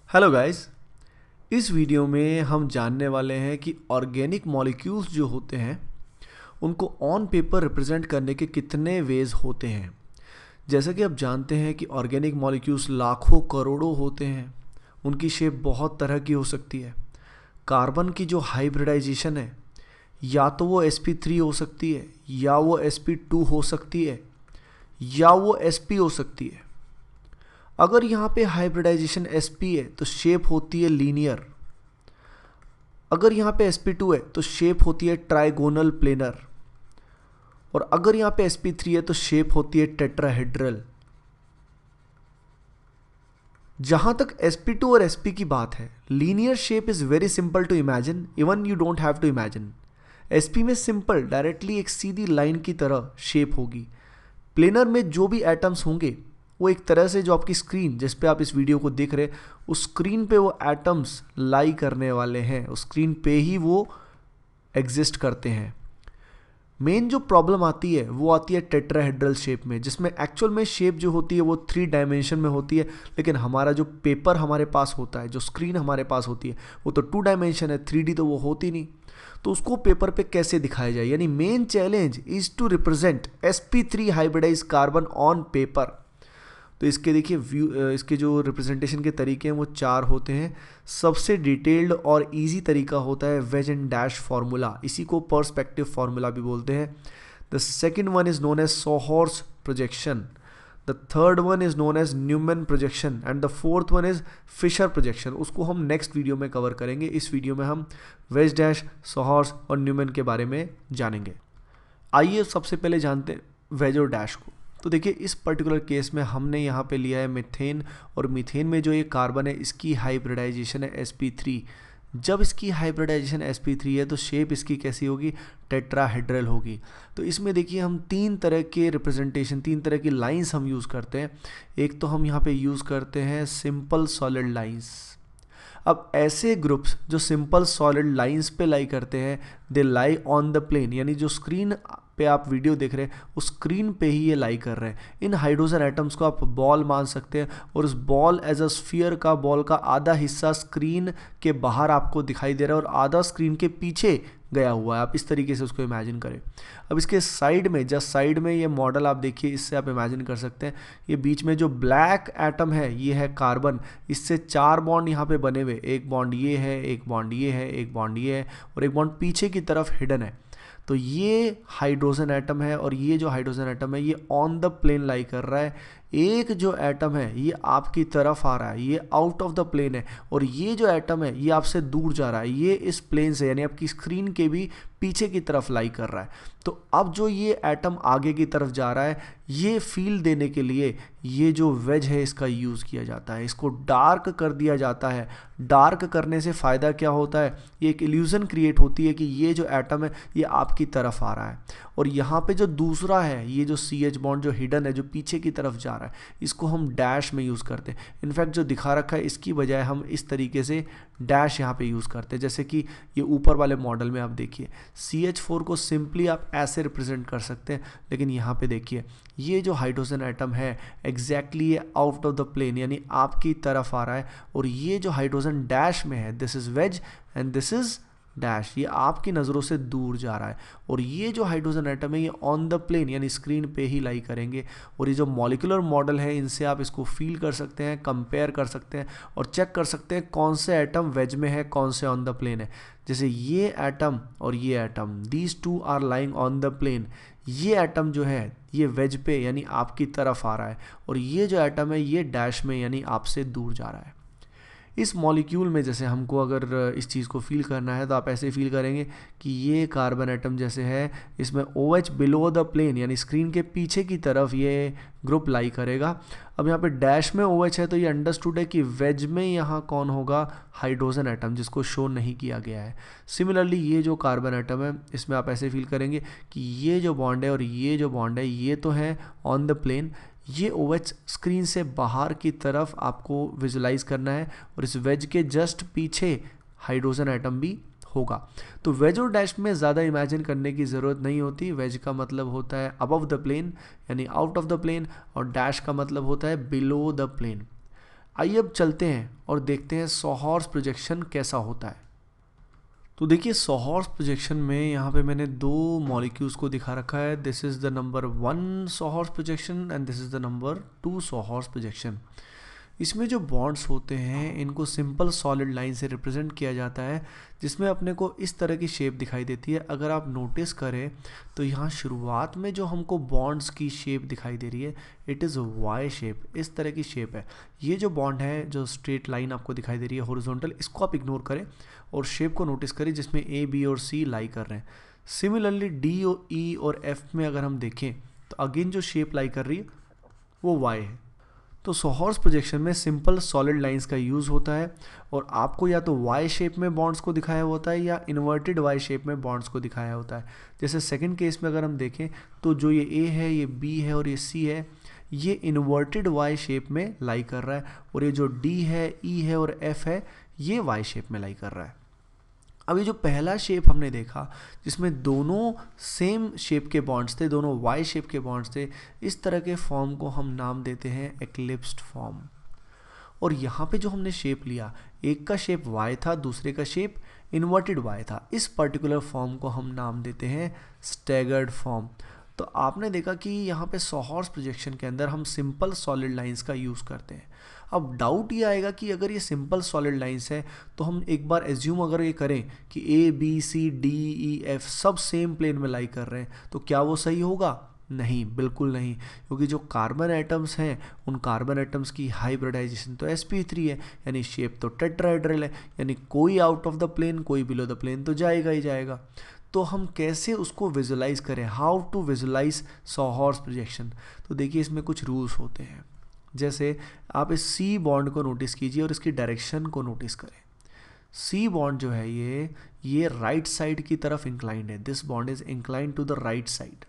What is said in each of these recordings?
Hello guys. इस video में हम जानने वाले हैं कि ऑर्गेनिक मॉलिक्यूल्स जो होते हैं उनको ऑन पेपर रिप्रेजेंट करने के कितने वेज होते हैं। जैसा कि आप जानते हैं कि ऑर्गेनिक मॉलिक्यूल्स लाखों करोड़ों होते हैं। उनकी शेप बहुत तरह की हो सकती है। कार्बन की जो हाइब्रिडाइजेशन है या तो वो sp3 हो सकती है, या वो sp2 हो सकती है, या वो sp हो सकती है। अगर यहाँ पे हाइब्रिडाइजेशन sp है तो शेप होती है लीनियर। अगर यहाँ पे sp2 है तो शेप होती है ट्राइगोनल प्लेनर। और अगर यहाँ पे sp3 है तो शेप होती है टेट्राहेड्रल। जहां तक sp2 और sp की बात है, linear shape is very simple to imagine, even you don't have to imagine. sp में सिंपल डायरेक्टली एक सीधी लाइन की तरह शेप होगी। प्लेनर में जो भी एटम्स होंगे वो एक तरह से जो आपकी स्क्रीन जिस पे आप इस वीडियो को देख रहे हैं उस स्क्रीन पे वो एटम्स लाई करने वाले हैं, उस स्क्रीन पे ही वो एग्जिस्ट करते हैं। मेन जो प्रॉब्लम आती है वो आती है टेट्राहेड्रल शेप में, जिसमें एक्चुअल में शेप जो होती है वो 3 डायमेंशन में होती है, लेकिन हमारा जो पेपर हमारे पास होता है, जो स्क्रीन हमारे पास होती है वो तो 2 डायमेंशन है, 3D तो वो होती नहीं। तो उसको पेपर पे कैसे दिखाया जाए, यानी main challenge is to represent sp3 hybridize carbon on paper. तो इसके देखिए इसके जो रिप्रेजेंटेशन के तरीके हैं वो 4 होते हैं। सबसे डिटेल्ड और इजी तरीका होता है वेज एंड डैश फार्मूला, इसी को पर्सपेक्टिव फार्मूला भी बोलते हैं। The second one is known as sawhorse projection, the third one is known as Newman projection and the fourth one is Fischer projection. उसको हम नेक्स्ट वीडियो में cover करेंगे। इस वीडियो में हम वेज डैश, सोहर्स और न्यूमैन के बारे में जानेंगे। आइए सबसे पहले जानते हैं वेज और डैश को। तो देखिए इस पर्टिकुलर केस में हमने यहाँ पे लिया है मीथेन, और मीथेन में जो ये कार्बन है इसकी हाइब्रिडाइजेशन है sp3। जब इसकी हाइब्रिडाइजेशन sp3 है तो शेप इसकी कैसी होगी, टेट्राहेड्रल होगी। तो इसमें देखिए हम 3 तरह के रिप्रेजेंटेशन, 3 तरह की लाइंस हम यूज़ करते हैं। एक तो हम यहाँ पे यूज़ करते हैं सिंपल सॉलिड लाइंस। अब ऐसे ग्रुप्स जो सिंपल सॉलिड लाइंस पे लाई करते हैं, दे लाई ऑन द प्लेन, यानी जो स्क्रीन पे आप वीडियो देख रहे हैं उस स्क्रीन पे ही ये लाई कर रहे हैं। इन हाइड्रोजन एटम्स को आप बॉल मान सकते हैं, और उस बॉल एज अ स्फीयर का बॉल का आधा हिस्सा स्क्रीन के बाहर आपको दिखाई दे रहा है और आधा स्क्रीन के पीछे गया हुआ है। आप इस तरीके से उसको इमेजिन करें। अब इसके साइड में, जस्ट साइड में ये मॉडल आप देखिए, इससे आप इमेजिन कर सकते हैं ये बीच में जो ब्लैक एटम है ये है कार्बन। इससे 4 बॉन्ड यहाँ पे बने हुए, एक बॉन्ड ये है, एक बॉन्ड ये है, एक बॉन्ड ये है, और एक बॉन्ड पीछे की तरफ हिडन है। तो ये हाइड्रोजन एटम है, और ये जो हाइड्रोजन एटम है ये ऑन द प्लेन लाई कर रहा है। एक जो एटम है ये आपकी तरफ आ रहा है, ये आउट ऑफ द प्लेन है, और ये जो एटम है ये आपसे दूर जा रहा है, ये इस प्लेन से यानी आपकी स्क्रीन के भी पीछे की तरफ लाई कर रहा है। तो अब जो ये एटम आगे की तरफ जा रहा है, ये फील देने के लिए ये जो वेज है इसका यूज़ किया जाता है, इसको डार्क कर दिया जाता है। डार्क करने से फ़ायदा क्या होता है, ये एक इल्यूज़न क्रिएट होती है कि ये जो एटम है ये आपकी तरफ आ रहा है, और यहाँ पे जो दूसरा है ये जो CH बॉन्ड जो हिडन है, जो पीछे की तरफ जा रहा है, इसको हम डैश में यूज़ करते हैं। इनफैक्ट जो दिखा रखा है इसकी बजाय हम इस तरीके से डैश यहाँ पे यूज़ करते हैं। जैसे कि ये ऊपर वाले मॉडल में आप देखिए CH4 को सिंपली आप ऐसे रिप्रेजेंट कर सकते हैं, लेकिन यहाँ पे देखिए ये जो हाइड्रोजन एटम है एग्जैक्टली ये आउट ऑफ द प्लेन यानी आपकी तरफ आ रहा है, और ये जो हाइड्रोजन डैश में है this is wedge and this is dash, ये आपकी नज़रों से दूर जा रहा है। और ये जो हाइड्रोजन एटम है ये ऑन द प्लेन यानी स्क्रीन पे ही लाई करेंगे। और ये जो मॉलिक्यूलर मॉडल है इनसे आप इसको फील कर सकते हैं, कंपेयर कर सकते हैं, और चेक कर सकते हैं कौन से एटम वेज में है, कौन से ऑन द प्लेन है। जैसे ये एटम और ये atom, these 2 are lying on the plane. ये एटम जो है ये वेज पे यानी आपकी तरफ आ रहा है, और ये जो एटम है ये डैश में यानी आपसे दूर जा रहा है। इस मॉलिक्यूल में जैसे हमको अगर इस चीज़ को फील करना है तो आप ऐसे फील करेंगे कि ये कार्बन एटम जैसे है इसमें OH बिलो द प्लेन यानी स्क्रीन के पीछे की तरफ ये ग्रुप लाई करेगा। अब यहाँ पे डैश में OH है तो ये अंडरस्टूड है कि वेज में यहाँ कौन होगा, हाइड्रोजन एटम, जिसको शो नहीं किया गया है। सिमिलरली ये जो कार्बन एटम है इसमें आप ऐसे फील करेंगे कि ये जो बॉन्ड है और ये जो बॉन्ड है ये तो है ऑन द प्लेन, ये OH स्क्रीन से बाहर की तरफ आपको विजुलाइज करना है, और इस वेज के जस्ट पीछे हाइड्रोजन एटम भी होगा। तो वेज और डैश में ज़्यादा इमेजिन करने की ज़रूरत नहीं होती। वेज का मतलब होता है अबव द प्लेन यानी आउट ऑफ द प्लेन, और डैश का मतलब होता है बिलो द प्लेन। आइए अब चलते हैं और देखते हैं सॉहॉर्स प्रोजेक्शन कैसा होता है। तो देखिए सॉहॉर्स प्रोजेक्शन में यहाँ पे मैंने दो मॉलिक्यूल्स को दिखा रखा है। This is the number 1 sawhorse projection and this is the number 2 sawhorse projection. इसमें जो बॉन्ड्स होते हैं इनको सिंपल सॉलिड लाइन से रिप्रेजेंट किया जाता है, जिसमें अपने को इस तरह की शेप दिखाई देती है। अगर आप नोटिस करें तो यहाँ शुरुआत में जो हमको बॉन्ड्स की शेप दिखाई दे रही है इट इज़ वाई शेप, इस तरह की शेप है। ये जो बॉन्ड है, जो स्ट्रेट लाइन आपको दिखाई दे रही है हॉरिजॉन्टल, इसको आप इग्नोर करें और शेप को नोटिस करें जिसमें ए, बी और सी लाई कर रहे हैं। सिमिलरली डी और ई और एफ में अगर हम देखें तो अगेन जो शेप लाई कर रही है वो वाई है। तो सॉहॉर्स प्रोजेक्शन में सिंपल सॉलिड लाइंस का यूज़ होता है और आपको या तो वाई शेप में बॉन्ड्स को दिखाया होता है या इन्वर्टेड वाई शेप में बॉन्ड्स को दिखाया होता है। जैसे सेकंड केस में अगर हम देखें तो जो ये ए है, ये बी है और ये सी है, ये इन्वर्टेड वाई शेप में लाई कर रहा है और ये जो डी है, ई है और एफ है ये वाई शेप में लाई कर रहा है। अभी जो पहला शेप हमने देखा जिसमें दोनों सेम शेप के बॉन्ड्स थे, दोनों वाई शेप के बॉन्ड्स थे, इस तरह के फॉर्म को हम नाम देते हैं एक्लिप्स्ड फॉर्म। और यहाँ पे जो हमने शेप लिया, एक का शेप वाई था, दूसरे का शेप इन्वर्टेड वाई था, इस पर्टिकुलर फॉर्म को हम नाम देते हैं स्टैगर्ड फॉर्म। तो आपने देखा कि यहाँ पे सॉहॉर्स प्रोजेक्शन के अंदर हम सिंपल सॉलिड लाइंस का यूज़ करते हैं। अब डाउट ये आएगा कि अगर ये सिंपल सॉलिड लाइंस है तो हम एक बार एज्यूम अगर ये करें कि ए, बी, सी, डी, ई, एफ सब सेम प्लेन में लाई कर रहे हैं तो क्या वो सही होगा? नहीं, बिल्कुल नहीं, क्योंकि जो कार्बन एटम्स हैं उन कार्बन एटम्स की हाइब्रिडाइजेशन तो sp3 है, यानी शेप तो टेट्राहेड्रल है, यानी कोई आउट ऑफ द प्लेन कोई बिलो द प्लेन तो जाएगा ही जाएगा। तो हम कैसे उसको विजुलाइज करें, हाउ टू विजुलाइज सॉहॉर्स प्रोजेक्शन? तो देखिए इसमें कुछ रूल्स होते हैं। जैसे आप इस सी बॉन्ड को नोटिस कीजिए और इसकी डायरेक्शन को नोटिस करें। सी बॉन्ड जो है ये राइट साइड की तरफ इंक्लाइंड है, this bond is inclined to the right side.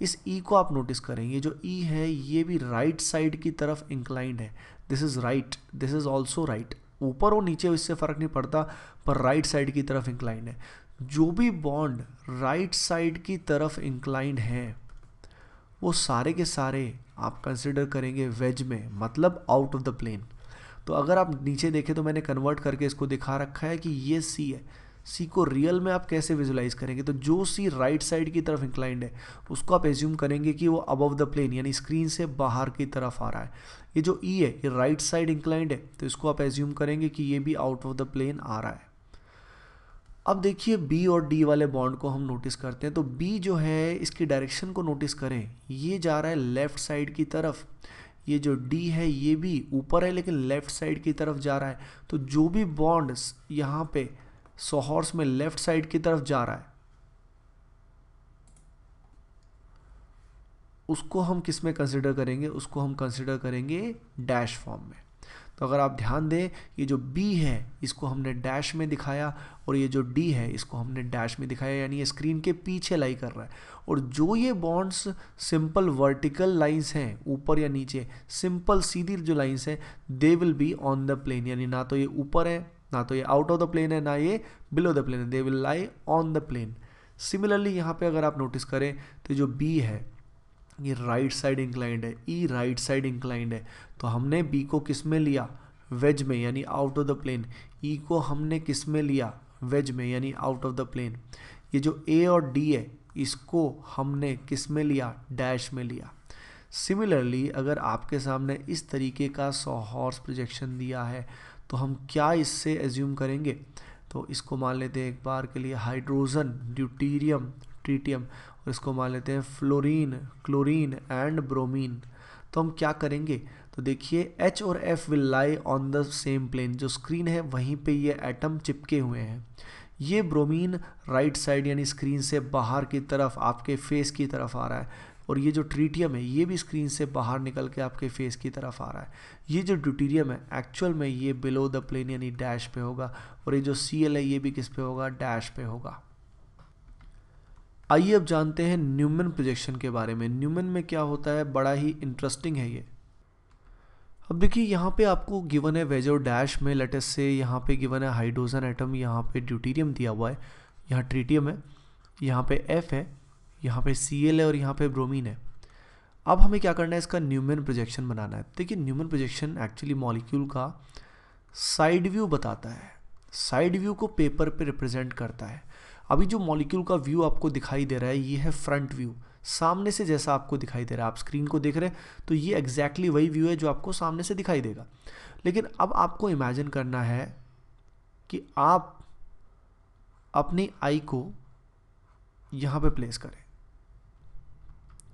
इस ई को आप नोटिस करेंगे, जो ई है ये भी राइट साइड की तरफ इंक्लाइंड है, this is right, this is also right, ऊपर और नीचे इससे फ़र्क नहीं पड़ता पर राइट साइड की तरफ इंक्लाइंड है। जो भी बॉन्ड राइट साइड की तरफ इंक्लाइंड है वो सारे के सारे आप कंसिडर करेंगे वेज में, मतलब आउट ऑफ द प्लेन। तो अगर आप नीचे देखें तो मैंने कन्वर्ट करके इसको दिखा रखा है कि ये सी है। सी को रियल में आप कैसे विजुलाइज करेंगे? तो जो सी राइट साइड की तरफ इंक्लाइंड है उसको आप एज्यूम करेंगे कि वो अबव द प्लेन यानी स्क्रीन से बाहर की तरफ आ रहा है। ये जो ई है ये राइट साइड इंक्लाइंड है तो इसको आप एज्यूम करेंगे कि ये भी आउट ऑफ द प्लेन आ रहा है। अब देखिए बी और डी वाले बॉन्ड को हम नोटिस करते हैं। तो बी जो है इसकी डायरेक्शन को नोटिस करें, ये जा रहा है लेफ्ट साइड की तरफ। ये जो डी है ये भी ऊपर है लेकिन लेफ्ट साइड की तरफ जा रहा है। तो जो भी बॉन्ड यहाँ पे सॉहॉर्स में लेफ्ट साइड की तरफ जा रहा है उसको हम किस में कंसिडर करेंगे? उसको हम कंसिडर करेंगे डैश फॉर्म में। तो अगर आप ध्यान दें, ये जो B है इसको हमने डैश में दिखाया और ये जो D है इसको हमने डैश में दिखाया, यानी ये स्क्रीन के पीछे लाई कर रहा है। और जो ये बॉन्ड्स सिंपल वर्टिकल लाइंस हैं ऊपर या नीचे, सिंपल सीधी जो लाइंस हैं, they will be on the plane, यानी ना तो ये ऊपर है, ना तो ये आउट ऑफ द प्लेन है, ना ये बिलो द प्लेन है, they will lie on the plane. Similarly यहाँ पे अगर आप नोटिस करें तो जो B है ये राइट साइड इंक्लाइंड है, ई राइट साइड इंक्लाइंड है, तो हमने बी को किस में लिया? वेज में, यानी आउट ऑफ द प्लेन। ई को हमने किस में लिया? वेज में, यानी आउट ऑफ द प्लेन। ये जो ए और डी है इसको हमने किस में लिया? डैश में लिया। सिमिलरली अगर आपके सामने इस तरीके का सॉहॉर्स प्रोजेक्शन दिया है तो हम क्या इससे एज्यूम करेंगे? तो इसको मान लेते हैं एक बार के लिए हाइड्रोजन, ड्यूटीरियम, ट्रीटियम, और इसको मान लेते हैं फ्लोरीन, क्लोरीन एंड ब्रोमीन। तो हम क्या करेंगे? तो देखिए H और F will lie on the same plane, जो स्क्रीन है वहीं पे ये एटम चिपके हुए हैं। ये ब्रोमीन राइट साइड यानी स्क्रीन से बाहर की तरफ आपके फेस की तरफ आ रहा है, और ये जो ट्रीटियम है ये भी स्क्रीन से बाहर निकल के आपके फेस की तरफ आ रहा है। ये जो ड्यूटीरियम है एक्चुअल में ये बिलो द प्लेन यानी डैश पे होगा, और ये जो Cl है ये भी किस पे होगा? डैश पे होगा। आइए अब जानते हैं न्यूमैन प्रोजेक्शन के बारे में। न्यूमैन में क्या होता है, बड़ा ही इंटरेस्टिंग है ये। अब देखिए यहाँ पे आपको गिवन है वेज और डैश में, लेट अस से यहाँ पे गिवन है हाइड्रोजन एटम, यहाँ पे ड्यूटीरियम दिया हुआ है, यहाँ ट्रीटियम है, यहाँ पे F है, यहाँ पे Cl है और यहाँ पे ब्रोमीन है। अब हमें क्या करना है, इसका न्यूमन प्रोजेक्शन बनाना है। देखिए न्यूमन प्रोजेक्शन एक्चुअली मॉलिक्यूल का साइड व्यू बताता है, साइड व्यू को पेपर पे रिप्रेजेंट करता है। अभी जो मॉलिक्यूल का व्यू आपको दिखाई दे रहा है ये है फ्रंट व्यू, सामने से जैसा आपको दिखाई दे रहा है, आप स्क्रीन को देख रहे हैं तो ये एग्जैक्टली वही व्यू है जो आपको सामने से दिखाई देगा। लेकिन अब आपको इमेजिन करना है कि आप अपनी आई को यहाँ पे प्लेस करें।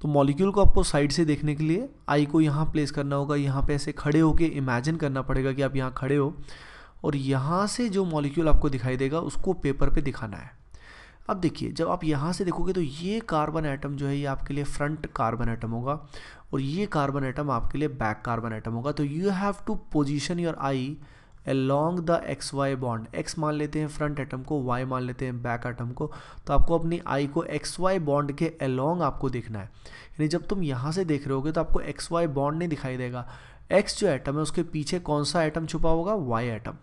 तो मॉलिक्यूल को आपको साइड से देखने के लिए आई को यहाँ प्लेस करना होगा, यहाँ पे ऐसे खड़े होके इमेजिन करना पड़ेगा कि आप यहाँ खड़े हो और यहाँ से जो मॉलिक्यूल आपको दिखाई देगा उसको पेपर पे दिखाना है। अब देखिए जब आप यहाँ से देखोगे तो ये कार्बन एटम जो है ये आपके लिए फ्रंट कार्बन एटम होगा और ये कार्बन एटम आपके लिए बैक कार्बन एटम होगा। तो you have to position your eye along the X Y bond. X मान लेते हैं फ्रंट एटम को, वाई मान लेते हैं बैक एटम को। तो आपको अपनी आई को एक्स वाई बॉन्ड के along आपको देखना है। यानी जब तुम यहाँ से देख रहे होगे तो आपको एक्स वाई बॉन्ड नहीं दिखाई देगा, एक्स जो एटम है उसके पीछे कौन सा एटम छुपा होगा, वाई एटम।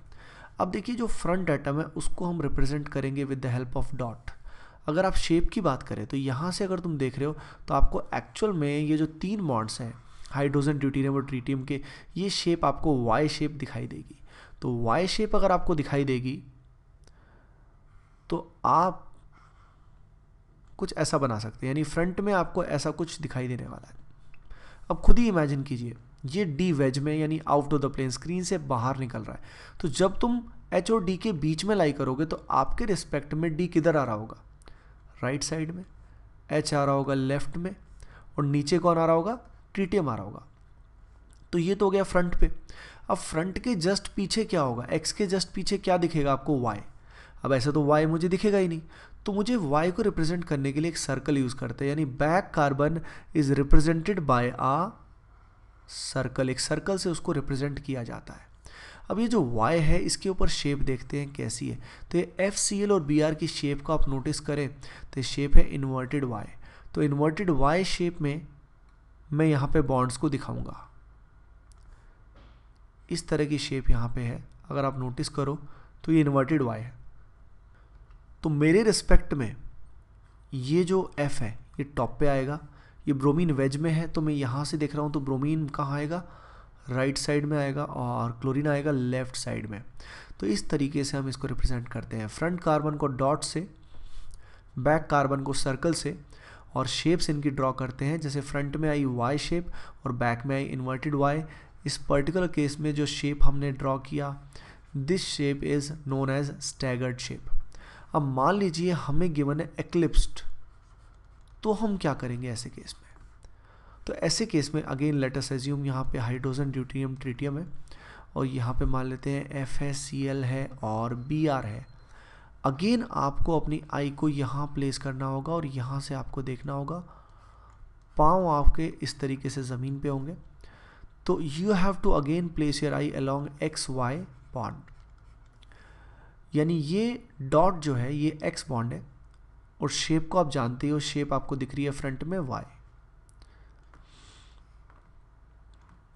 अब देखिए जो फ्रंट एटम है उसको हम रिप्रेजेंट करेंगे with the help of dot. अगर आप शेप की बात करें तो यहाँ से अगर तुम देख रहे हो तो आपको एक्चुअल में ये जो 3 बॉन्ड्स हैं हाइड्रोजन, ड्यूटेरियम और ट्रिटियम के, ये शेप आपको वाई शेप दिखाई देगी। तो वाई शेप अगर आपको दिखाई देगी तो आप कुछ ऐसा बना सकते हैं, यानी फ्रंट में आपको ऐसा कुछ दिखाई देने वाला है। अब खुद ही इमेजिन कीजिए ये डी वेज में यानी out of the plane, screen से बाहर निकल रहा है। तो जब तुम एच और डी के बीच में लाई करोगे तो आपके रिस्पेक्ट में डी किधर आ रहा होगा, राइट साइड में, एच आ रहा होगा लेफ्ट में और नीचे कौन आ रहा होगा, ट्रिटियम आ रहा होगा। तो ये तो हो गया फ्रंट पे। अब फ्रंट के जस्ट पीछे क्या होगा, एक्स के जस्ट पीछे क्या दिखेगा आपको, वाई। अब ऐसे तो वाई मुझे दिखेगा ही नहीं, तो मुझे वाई को रिप्रेजेंट करने के लिए एक सर्कल यूज करते हैं, यानी back carbon is represented by a circle. एक सर्कल से उसको रिप्रेजेंट किया जाता है। अब ये जो y है इसके ऊपर शेप देखते हैं कैसी है। तो ये FCl और Br की शेप को आप नोटिस करें तो ये शेप है इन्वर्टेड y। तो इन्वर्टेड y शेप में मैं यहाँ पे बॉन्ड्स को दिखाऊंगा, इस तरह की शेप यहाँ पे है। अगर आप नोटिस करो तो ये इन्वर्टेड y है। तो मेरे रिस्पेक्ट में ये जो F है ये टॉप पे आएगा, ये ब्रोमीन वेज में है तो मैं यहाँ से देख रहा हूँ तो ब्रोमीन कहाँ आएगा, राइट साइड में आएगा और क्लोरीन आएगा लेफ्ट साइड में। तो इस तरीके से हम इसको रिप्रेजेंट करते हैं, फ्रंट कार्बन को डॉट से, बैक कार्बन को सर्कल से, और शेप्स इनकी ड्रॉ करते हैं। जैसे फ्रंट में आई वाई शेप और बैक में आई इन्वर्टेड वाई। इस पर्टिकुलर केस में जो शेप हमने ड्रॉ किया, this shape is known as staggered shape. अब मान लीजिए हमें गिवन है एक्लिप्स्ड, तो हम क्या करेंगे ऐसे केस में। तो ऐसे केस में अगेन लेट अस एज्यूम यहाँ पे हाइड्रोजन, ड्यूटेरियम, ट्रिटियम है और यहाँ पे मान लेते हैं FeCl है और Br है। अगेन आपको अपनी आई को यहाँ प्लेस करना होगा और यहाँ से आपको देखना होगा, पाँव आपके इस तरीके से ज़मीन पे होंगे। तो you have to again place your eye along XY bond, यानी ये डॉट जो है ये X बॉन्ड है और शेप को आप जानते हो, शेप आपको दिख रही है फ्रंट में Y।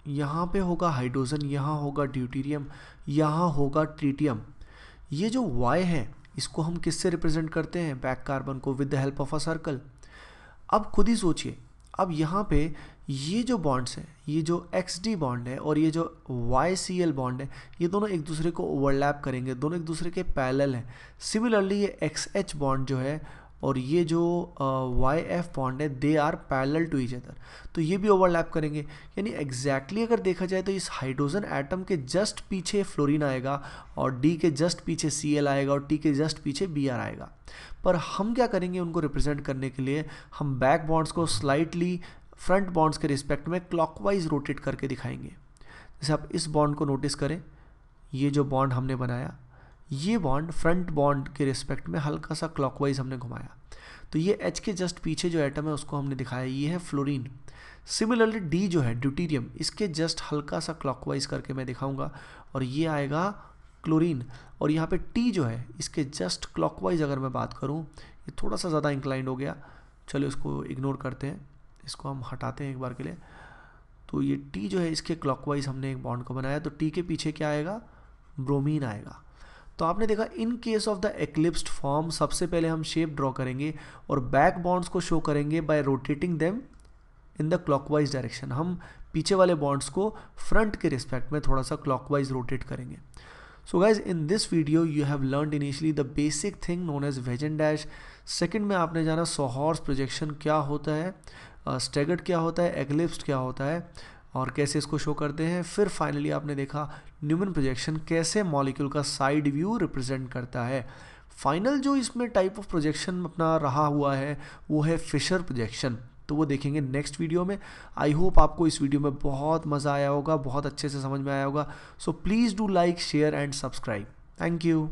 यहाँ पे होगा हाइड्रोजन, यहाँ होगा ड्यूटेरियम, यहाँ होगा ट्रिटियम। ये जो Y है इसको हम किससे रिप्रेजेंट करते हैं, बैक कार्बन को, with the help of a circle. अब खुद ही सोचिए, अब यहाँ पे ये जो बॉन्ड्स हैं, ये जो XD बॉन्ड है और ये जो YCl बॉन्ड है, ये दोनों एक दूसरे को ओवरलैप करेंगे, दोनों एक दूसरे के पैरेलल हैं। सिमिलरली ये XH बॉन्ड जो है और ये जो YF बॉन्ड है, they are parallel to each other, तो ये भी ओवरलैप करेंगे। यानी एग्जैक्टली अगर देखा जाए तो इस हाइड्रोजन एटम के जस्ट पीछे फ्लोरीन आएगा और D के जस्ट पीछे Cl आएगा और T के जस्ट पीछे Br आएगा। पर हम क्या करेंगे, उनको रिप्रेजेंट करने के लिए हम बैक बॉन्ड्स को स्लाइटली फ्रंट बॉन्ड्स के रिस्पेक्ट में क्लॉकवाइज रोटेट करके दिखाएंगे। जैसे आप इस बॉन्ड को नोटिस करें, ये जो बॉन्ड हमने बनाया, ये बॉन्ड फ्रंट बॉन्ड के रिस्पेक्ट में हल्का सा क्लॉकवाइज हमने घुमाया। तो ये H के जस्ट पीछे जो एटम है उसको हमने दिखाया, ये है फ्लोरीन। सिमिलरली D जो है ड्यूटेरियम, इसके जस्ट हल्का सा क्लॉकवाइज करके मैं दिखाऊंगा और ये आएगा क्लोरीन। और यहाँ पे T जो है इसके जस्ट क्लॉकवाइज अगर मैं बात करूँ, ये थोड़ा सा ज़्यादा इंक्लाइंड हो गया, चलो इसको इग्नोर करते हैं, इसको हम हटाते हैं एक बार के लिए। तो ये T जो है इसके क्लॉकवाइज हमने एक बॉन्ड को बनाया, तो T के पीछे क्या आएगा, ब्रोमीन आएगा। तो आपने देखा in case of the eclipsed form सबसे पहले हम शेप ड्रॉ करेंगे और बैक बॉन्ड्स को शो करेंगे by rotating them in the clockwise direction. हम पीछे वाले बॉन्ड्स को फ्रंट के रिस्पेक्ट में थोड़ा सा क्लॉकवाइज रोटेट करेंगे। So guys in this video you have learned initially the basic thing known as wedge and dash. Second में आपने जाना सोहॉर्स प्रोजेक्शन क्या होता है, स्टैगर्ड क्या होता है, एक्लिप्स्ड क्या होता है और कैसे इसको शो करते हैं। फिर फाइनली आपने देखा न्यूमैन प्रोजेक्शन कैसे मॉलिक्यूल का साइड व्यू रिप्रेजेंट करता है। फाइनल जो इसमें टाइप ऑफ प्रोजेक्शन अपना रहा हुआ है वो है फिशर प्रोजेक्शन, तो वो देखेंगे नेक्स्ट वीडियो में। आई होप आपको इस वीडियो में बहुत मज़ा आया होगा, बहुत अच्छे से समझ में आया होगा। So please do like, share and subscribe. Thank you.